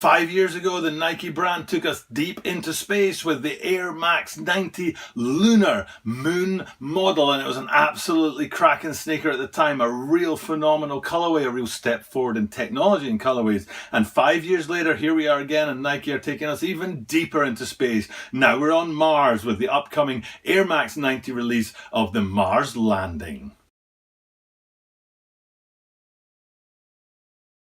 5 years ago, the Nike brand took us deep into space with the Air Max 90 lunar moon model, and it was an absolutely cracking sneaker at the time, a real phenomenal colorway, a real step forward in technology and colorways. And 5 years later, here we are again, and Nike are taking us even deeper into space. Now we're on Mars with the upcoming Air Max 90 release of the Mars Landing.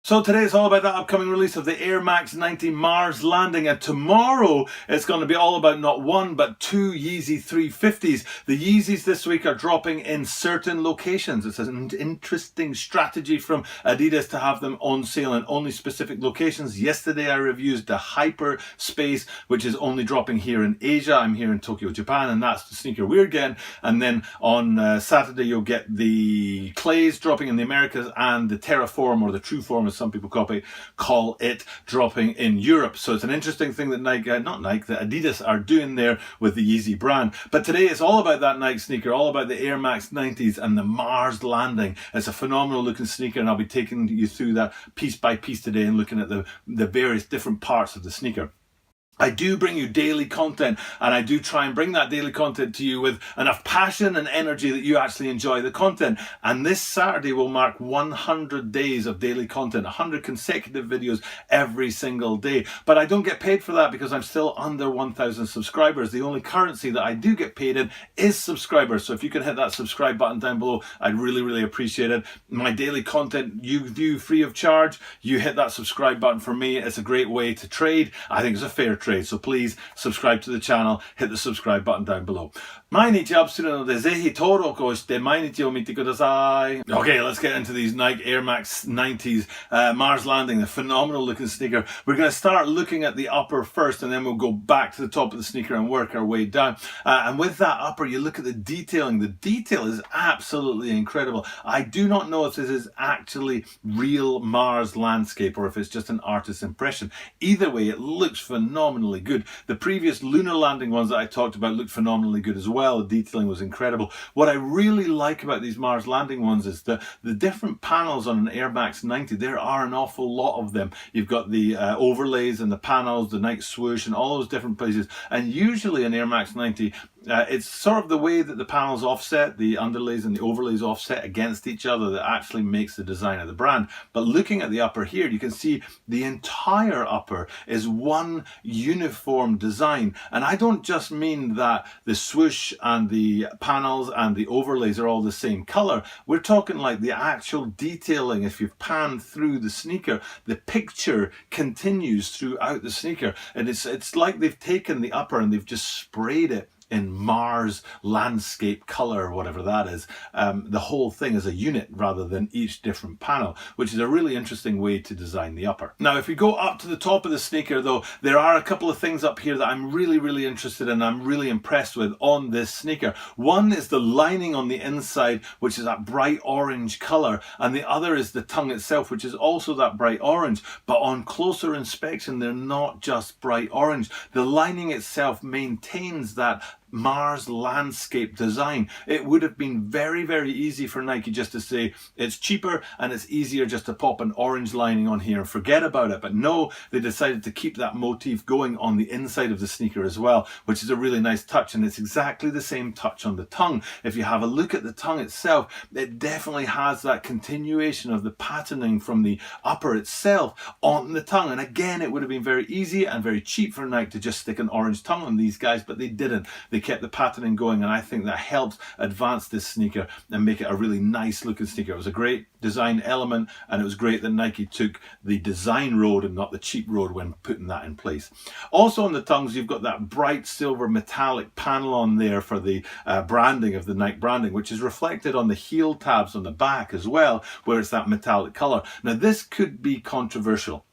So today it's all about that upcoming release of the Air Max 90 Mars Landing, and tomorrow it's going to be all about not one but two Yeezy 350s. The Yeezys this week are dropping in certain locations. It's an interesting strategy from Adidas to have them on sale in only specific locations. Yesterday I reviewed the Hyperspace, which is only dropping here in Asia. I'm here in Tokyo, Japan, and that's the sneaker we're getting. And then on Saturday you'll get the Clays dropping in the Americas and the Terraform, or the True Form as some people call it, dropping in Europe. So it's an interesting thing that that Adidas are doing there with the Yeezy brand. But today it's all about that Nike sneaker, all about the Air Max 90s and the Mars Landing. It's a phenomenal looking sneaker, and I'll be taking you through that piece by piece today and looking at the various different parts of the sneaker. I do bring you daily content, and I do try and bring that daily content to you with enough passion and energy that you actually enjoy the content. And this Saturday will mark 100 days of daily content, 100 consecutive videos every single day. But I don't get paid for that because I'm still under 1,000 subscribers. The only currency that I do get paid in is subscribers. So if you can hit that subscribe button down below, I'd really appreciate it. My daily content you view free of charge. You hit that subscribe button for me. It's a great way to trade. I think it's a fair trade. So please subscribe to the channel, hit the subscribe button down below. 毎日アップするのでぜひ登録をして毎日を見てください. Okay, let's get into these Nike Air Max 90s Mars Landing, the phenomenal looking sneaker. We're going to start looking at the upper first, and then we'll go back to the top of the sneaker and work our way down. And with that upper, you look at the detailing. The detail is absolutely incredible. I do not know if this is actually real Mars landscape or if it's just an artist's impression. Either way, it looks phenomenally good. The previous lunar landing ones that I talked about looked phenomenally good as well. The detailing was incredible. What I really like about these Mars landing ones is the different panels on an Air Max 90. There are an awful lot of them. You've got the overlays and the panels, the Nike swoosh, and all those different places. And usually an Air Max 90, it's sort of the way that the panels offset, the underlays and the overlays offset against each other, that actually makes the design of the brand. But looking at the upper here, you can see the entire upper is one uniform design. And I don't just mean that the swoosh and the panels and the overlays are all the same color. We're talking like the actual detailing. If you've panned through the sneaker, the picture continues throughout the sneaker. And it's like they've taken the upper and they've just sprayed it in Mars landscape color, or whatever that is. The whole thing is a unit rather than each different panel, which is a really interesting way to design the upper. Now, if we go up to the top of the sneaker though, there are a couple of things up here that I'm really interested in, I'm really impressed with on this sneaker. One is the lining on the inside, which is that bright orange color, and the other is the tongue itself, which is also that bright orange. But on closer inspection, they're not just bright orange. The lining itself maintains that Mars landscape design. It would have been very easy for Nike just to say it's cheaper and it's easier just to pop an orange lining on here and forget about it. But no, they decided to keep that motif going on the inside of the sneaker as well, which is a really nice touch. And it's exactly the same touch on the tongue. If you have a look at the tongue itself, it definitely has that continuation of the patterning from the upper itself on the tongue. And again, it would have been very easy and very cheap for Nike to just stick an orange tongue on these guys, but they didn't. They kept the patterning going, and I think that helps advance this sneaker and make it a really nice looking sneaker. It was a great design element, and it was great that Nike took the design road and not the cheap road when putting that in place. Also on the tongues, you've got that bright silver metallic panel on there for the branding of the Nike branding, which is reflected on the heel tabs on the back as well, where it's that metallic color. Now this could be controversial.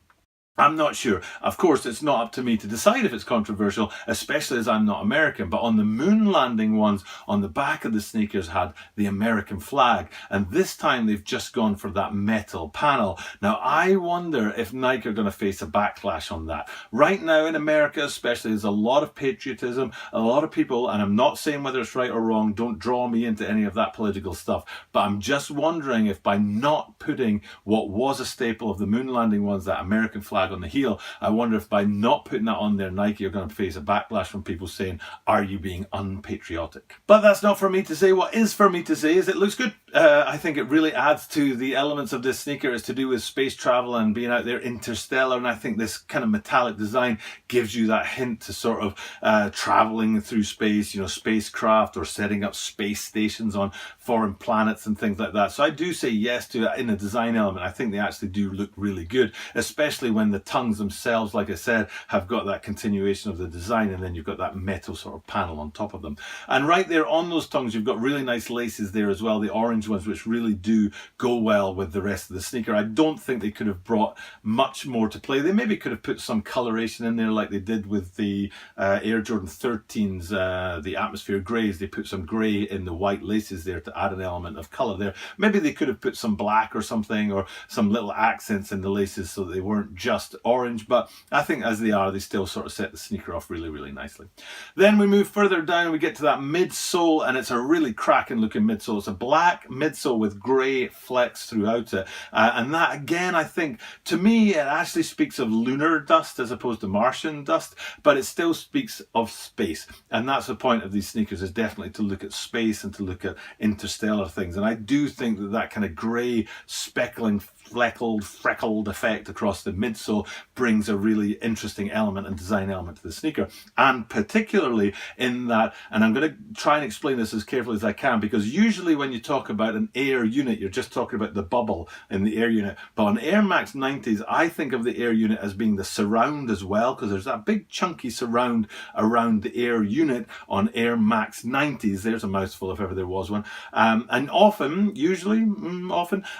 I'm not sure. Of course, it's not up to me to decide if it's controversial, especially as I'm not American. But on the moon landing ones, on the back of the sneakers had the American flag. And this time they've just gone for that metal panel. Now, I wonder if Nike are going to face a backlash on that. Right now in America, especially, there's a lot of patriotism, a lot of people, and I'm not saying whether it's right or wrong, don't draw me into any of that political stuff. But I'm just wondering if by not putting what was a staple of the moon landing ones, that American flag, tag on the heel. I wonder if by not putting that on there, Nike are going to face a backlash from people saying, are you being unpatriotic? But that's not for me to say. What is for me to say is it looks good. I think it really adds to the elements of this sneaker. It's to do with space travel and being out there interstellar, and I think this kind of metallic design gives you that hint to sort of traveling through space, you know, spacecraft or setting up space stations on foreign planets and things like that. So I do say yes to it in a design element. I think they actually do look really good, especially when the tongues themselves, like I said, have got that continuation of the design, and then you've got that metal sort of panel on top of them. And right there on those tongues, you've got really nice laces there as well, the orange ones, which really do go well with the rest of the sneaker. I don't think they could have brought much more to play. They maybe could have put some coloration in there like they did with the Air Jordan 13s, the atmosphere greys. They put some grey in the white laces there to add an element of colour there. Maybe they could have put some black or something, or some little accents in the laces so that they weren't just orange, but I think as they are, they still sort of set the sneaker off really, really nicely. Then we move further down, we get to that midsole, and it's a really cracking looking midsole. It's a black midsole with grey flecks throughout it, and that again, I think, to me, it actually speaks of lunar dust as opposed to Martian dust, but it still speaks of space, and that's the point of these sneakers, is definitely to look at space and to look at interstellar things. And I do think that that kind of grey speckling, freckled effect across the midsole brings a really interesting element and design element to the sneaker. And particularly in that, and I'm going to try and explain this as carefully as I can, because usually when you talk about an Air unit, you're just talking about the bubble in the Air unit. But on Air Max 90s, I think of the Air unit as being the surround as well, because there's that big chunky surround around the Air unit on Air Max 90s. There's a mouthful if ever there was one. And often,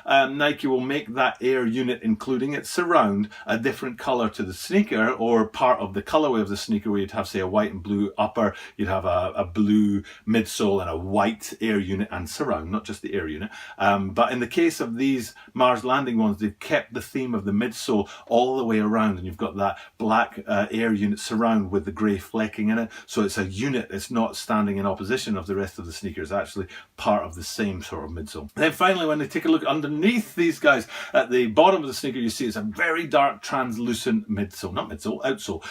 Nike will make that Air unit, including its surround, a different color to the sneaker, or part of the colorway of the sneaker, where you'd have, say, a white and blue upper, you'd have a blue midsole and a white Air unit and surround, not just the Air unit. But in the case of these Mars Landing ones, they've kept the theme of the midsole all the way around, and you've got that black Air unit surround with the grey flecking in it. So it's a unit, it's not standing in opposition of the rest of the sneaker, it's actually part of the same sort of midsole. And then finally, when they take a look underneath these guys, at the bottom of the sneaker, you see it's a very dark translucent outsole.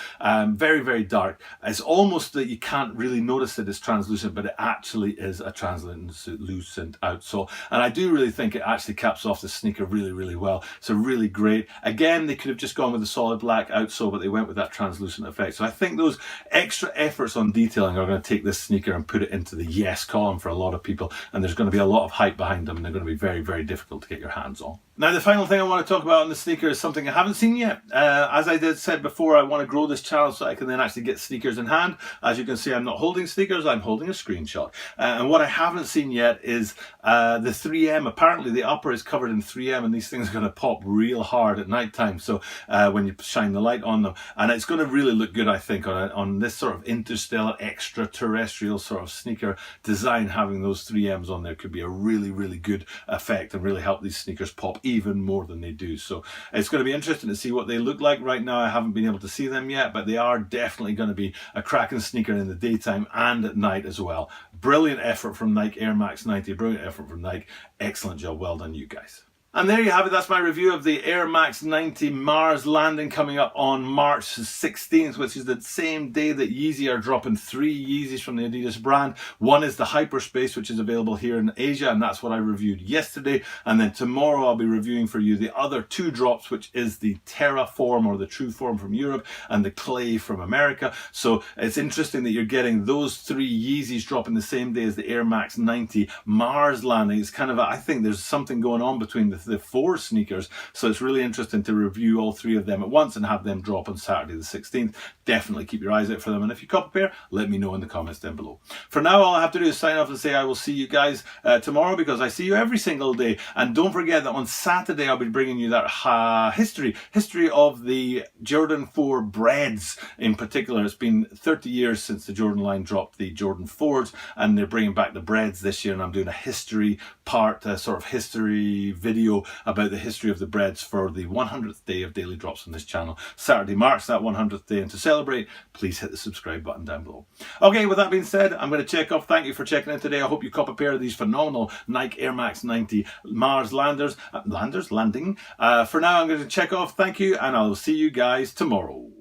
Very, very dark. It's almost that you can't really notice that it's translucent, but it actually is a translucent outsole. And I do really think it actually caps off the sneaker really, really well. So really great. Again, they could have just gone with a solid black outsole, but they went with that translucent effect. So I think those extra efforts on detailing are going to take this sneaker and put it into the yes column for a lot of people. And there's going to be a lot of hype behind them, and they're going to be very, very difficult to get your hands on. Now, the final thing I want to talk about on the sneaker is something I haven't seen yet. As I said before, I want to grow this channel so I can then actually get sneakers in hand. As you can see, I'm not holding sneakers, I'm holding a screenshot. And what I haven't seen yet is the 3M. Apparently the upper is covered in 3M, and these things are going to pop real hard at night time. So when you shine the light on them, and it's going to really look good, I think, on this sort of interstellar, extraterrestrial sort of sneaker design. Having those 3Ms on there could be a really, really good effect and really help these sneakers pop even more than they do. So it's going to be interesting to see what they look like. Right now I haven't been able to see them yet, but they are definitely going to be a cracking sneaker in the daytime and at night as well. Brilliant effort from Nike Air Max 90, brilliant effort from Nike. Excellent job, well done you guys. And there you have it, that's my review of the Air Max 90 Mars Landing, coming up on March 16th, which is the same day that Yeezy are dropping 3 Yeezys from the Adidas brand. One is the Hyperspace, which is available here in Asia, and that's what I reviewed yesterday. And then tomorrow I'll be reviewing for you the other 2 drops, which is the Terraform, or the True Form, from Europe, and the Clay from America. So it's interesting that you're getting those 3 Yeezys dropping the same day as the Air Max 90 Mars Landing. It's kind of I think there's something going on between the 4 sneakers, so it's really interesting to review all 3 of them at once and have them drop on Saturday the 16th. Definitely keep your eyes out for them, and if you cop a pair, let me know in the comments down below. For now, all I have to do is sign off and say I will see you guys tomorrow, because I see you every single day. And don't forget that on Saturday I'll be bringing you that history of the Jordan 4 breads in particular. It's been 30 years since the Jordan line dropped the Jordan 4s, and they're bringing back the breads this year, and I'm doing a history part, sort of history video video about the history of the breads for the 100th day of daily drops on this channel. Saturday marks that 100th day, and to celebrate, please hit the subscribe button down below. Okay, with that being said, I'm going to check off. Thank you for checking in today. I hope you cop a pair of these phenomenal Nike Air Max 90 Mars Landing. For now, I'm going to check off. Thank you, and I'll see you guys tomorrow.